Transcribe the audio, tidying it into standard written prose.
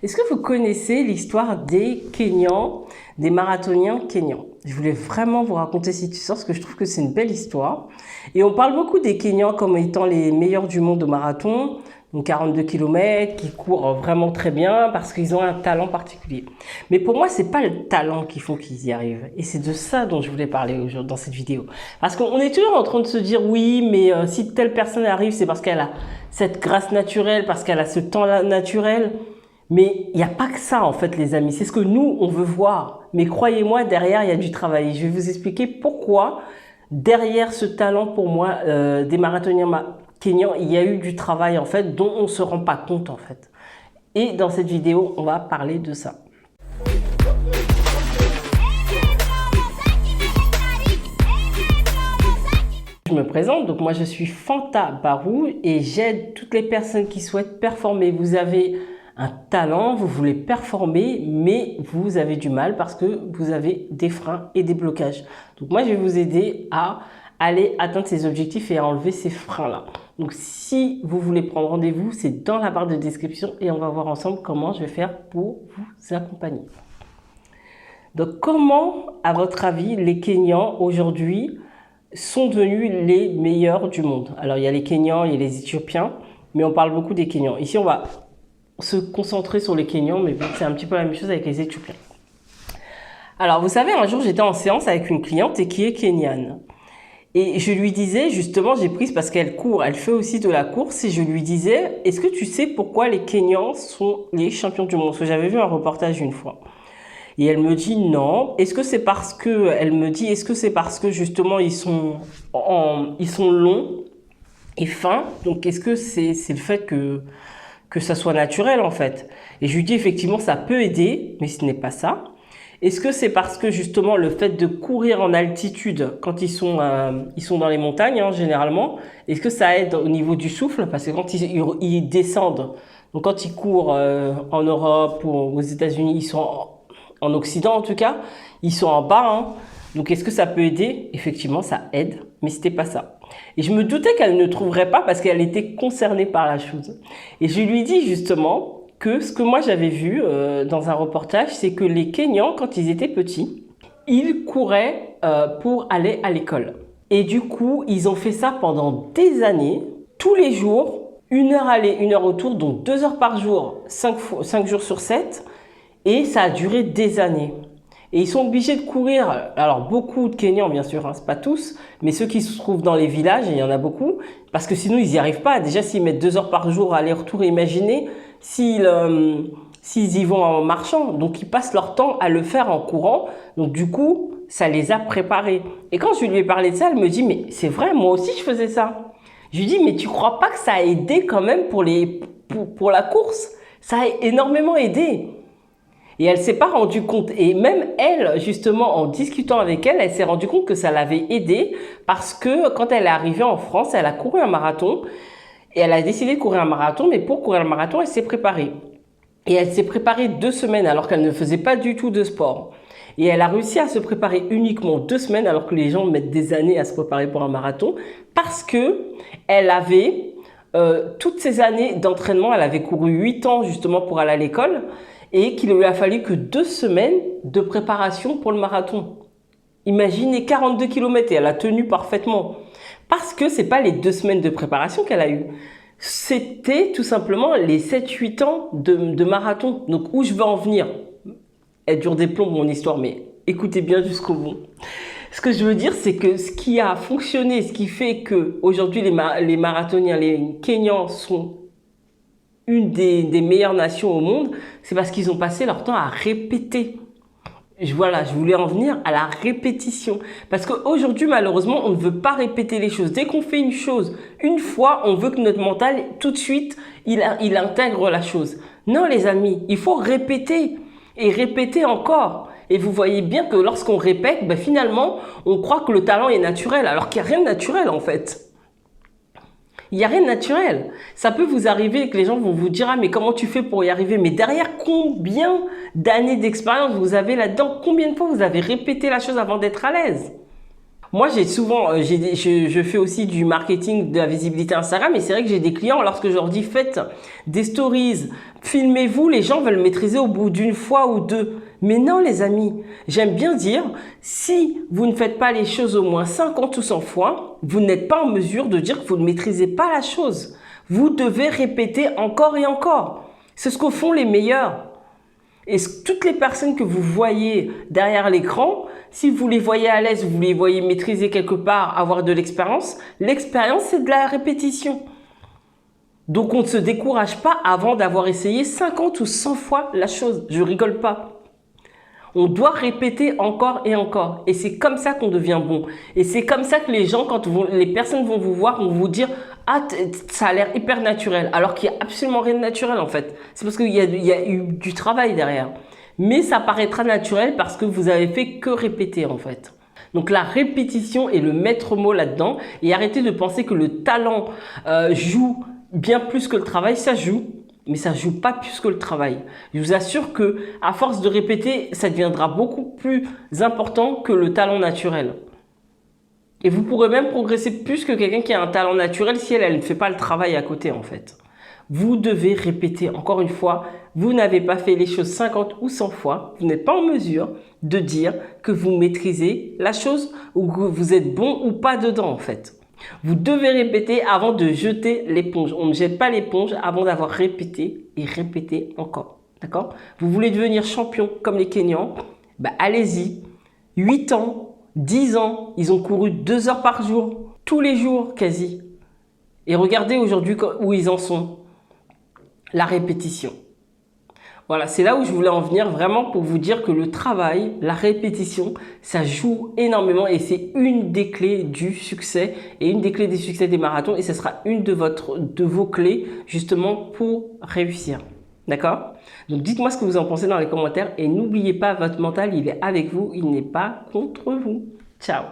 Est-ce que vous connaissez l'histoire des Kenyans, des marathoniens kenyans? Je voulais vraiment vous raconter cette histoire parce que je trouve que c'est une belle histoire. Et on parle beaucoup des Kenyans comme étant les meilleurs du monde au marathon, donc 42 km, qui courent vraiment très bien parce qu'ils ont un talent particulier. Mais pour moi, c'est pas le talent qui font qu'ils y arrivent. Et c'est de ça dont je voulais parler aujourd'hui dans cette vidéo. Parce qu'on est toujours en train de se dire, oui, mais si telle personne arrive, c'est parce qu'elle a cette grâce naturelle, parce qu'elle a ce temps naturel. Mais il n'y a pas que ça, en fait, les amis. C'est ce que nous, on veut voir. Mais croyez-moi, derrière, il y a du travail. Je vais vous expliquer pourquoi, derrière ce talent, pour moi, des marathoniens kenyans, il y a eu du travail, en fait, dont on ne se rend pas compte, en fait. Et dans cette vidéo, on va parler de ça. Je me présente, donc moi, je suis Fanta Barou et j'aide toutes les personnes qui souhaitent performer. Vous avez un talent, vous voulez performer, mais vous avez du mal parce que vous avez des freins et des blocages. Donc moi, je vais vous aider à aller atteindre ces objectifs et à enlever ces freins-là. Donc si vous voulez prendre rendez-vous, c'est dans la barre de description et on va voir ensemble comment je vais faire pour vous accompagner. Donc comment, à votre avis, les Kenyans aujourd'hui sont devenus les meilleurs du monde? Alors il y a les Kenyans, il y a les Éthiopiens, mais on parle beaucoup des Kenyans. Ici, on va se concentrer sur les Kenyans, mais c'est un petit peu la même chose avec les Éthiopiens. Alors, vous savez, un jour, j'étais en séance avec une cliente et qui est kenyane. Et je lui disais, justement, j'ai prise parce qu'elle court, elle fait aussi de la course, et je lui disais, est-ce que tu sais pourquoi les Kenyans sont les champions du monde? Parce que j'avais vu un reportage une fois. Et elle me dit non. Est-ce que c'est parce que, elle me dit, est-ce que c'est parce que justement ils sont longs et fins? Donc, est-ce que c'est le fait que ça soit naturel en fait? Et je lui dis effectivement ça peut aider, mais ce n'est pas ça. Est-ce que c'est parce que justement le fait de courir en altitude quand ils sont dans les montagnes généralement, est-ce que ça aide au niveau du souffle? Parce que quand ils descendent, donc quand ils courent en Europe ou aux États-Unis, ils sont en Occident en tout cas, ils sont en bas. Donc est-ce que ça peut aider? Effectivement ça aide, mais c'était pas ça. Et je me doutais qu'elle ne trouverait pas parce qu'elle était concernée par la chose. Et je lui dis justement que ce que moi j'avais vu dans un reportage, c'est que les Kenyans, quand ils étaient petits, ils couraient pour aller à l'école. Et du coup, ils ont fait ça pendant des années, tous les jours, 1 heure aller, 1 heure retour, donc 2 heures par jour, 5 jours sur 7. Et ça a duré des années. Et ils sont obligés de courir, alors beaucoup de Kenyans bien sûr, c'est pas tous, mais ceux qui se trouvent dans les villages, il y en a beaucoup, parce que sinon ils n'y arrivent pas. Déjà s'ils mettent 2 heures par jour aller-retour, imaginez s'ils y vont en marchant. Donc ils passent leur temps à le faire en courant, donc du coup ça les a préparés. Et quand je lui ai parlé de ça, elle me dit mais c'est vrai, moi aussi je faisais ça. Je lui dis mais tu crois pas que ça a aidé quand même pour la course? Ça a énormément aidé. Et elle s'est pas rendue compte. Et même elle, justement, en discutant avec elle, elle s'est rendue compte que ça l'avait aidée parce que quand elle est arrivée en France, elle a couru un marathon et elle a décidé de courir un marathon. Mais pour courir le marathon, elle s'est préparée. Et elle s'est préparée 2 semaines alors qu'elle ne faisait pas du tout de sport. Et elle a réussi à se préparer uniquement 2 semaines alors que les gens mettent des années à se préparer pour un marathon parce que elle avait toutes ces années d'entraînement. Elle avait couru 8 ans justement pour aller à l'école. Et qu'il lui a fallu que 2 semaines de préparation pour le marathon. Imaginez 42 km et elle a tenu parfaitement. Parce que c'est pas les 2 semaines de préparation qu'elle a eu. C'était tout simplement les 7-8 ans de marathon. Donc où je veux en venir? Elle dure des plombs mon histoire, mais écoutez bien jusqu'au bout. Ce que je veux dire, c'est que ce qui a fonctionné, ce qui fait que aujourd'hui les marathoniens, les Kenyans sont une des meilleures nations au monde, c'est parce qu'ils ont passé leur temps à répéter. Voilà, je voulais en venir à la répétition. Parce qu'aujourd'hui, malheureusement, on ne veut pas répéter les choses. Dès qu'on fait une chose, une fois, on veut que notre mental, tout de suite, il intègre la chose. Non, les amis, il faut répéter et répéter encore. Et vous voyez bien que lorsqu'on répète, finalement, on croit que le talent est naturel, alors qu'il n'y a rien de naturel en fait. Il n'y a rien de naturel. Ça peut vous arriver que les gens vont vous dire « Ah, mais comment tu fais pour y arriver ?» Mais derrière, combien d'années d'expérience vous avez là-dedans? Combien de fois vous avez répété la chose avant d'être à l'aise? Moi, j'ai souvent, je fais aussi du marketing de la visibilité Instagram et c'est vrai que j'ai des clients, lorsque je leur dis faites des stories, filmez-vous, les gens veulent maîtriser au bout d'une fois ou deux. Mais non, les amis, j'aime bien dire, si vous ne faites pas les choses au moins 50 ou 100 fois, vous n'êtes pas en mesure de dire que vous ne maîtrisez pas la chose. Vous devez répéter encore et encore. C'est ce que font les meilleurs. Et toutes les personnes que vous voyez derrière l'écran, si vous les voyez à l'aise, vous les voyez maîtriser quelque part, avoir de l'expérience c'est de la répétition. Donc on ne se décourage pas avant d'avoir essayé 50 ou 100 fois la chose. Je rigole pas. On doit répéter encore et encore. Et c'est comme ça qu'on devient bon. Et c'est comme ça que les gens, les personnes vont vous voir, vont vous dire « Ah, ça a l'air hyper naturel ». Alors qu'il n'y a absolument rien de naturel en fait. C'est parce qu'il y a eu du travail derrière. Mais ça paraîtra naturel parce que vous avez fait que répéter en fait. Donc la répétition est le maître mot là-dedans. Et arrêtez de penser que le talent joue bien plus que le travail. Ça joue. Mais ça ne joue pas plus que le travail. Je vous assure que à force de répéter, ça deviendra beaucoup plus important que le talent naturel. Et vous pourrez même progresser plus que quelqu'un qui a un talent naturel si elle ne fait pas le travail à côté en fait. Vous devez répéter encore une fois, vous n'avez pas fait les choses 50 ou 100 fois, vous n'êtes pas en mesure de dire que vous maîtrisez la chose ou que vous êtes bon ou pas dedans en fait. Vous devez répéter avant de jeter l'éponge. On ne jette pas l'éponge avant d'avoir répété et répété encore. D'accord? Vous voulez devenir champion comme les Kenyans? Bah, allez-y. 8 ans, 10 ans, ils ont couru 2 heures par jour. Tous les jours quasi. Et regardez aujourd'hui où ils en sont. La répétition. Voilà, c'est là où je voulais en venir vraiment pour vous dire que le travail, la répétition, ça joue énormément et c'est une des clés du succès et une des clés des succès des marathons et ce sera une de vos clés justement pour réussir. D'accord? Donc dites-moi ce que vous en pensez dans les commentaires et n'oubliez pas, votre mental, il est avec vous, il n'est pas contre vous. Ciao!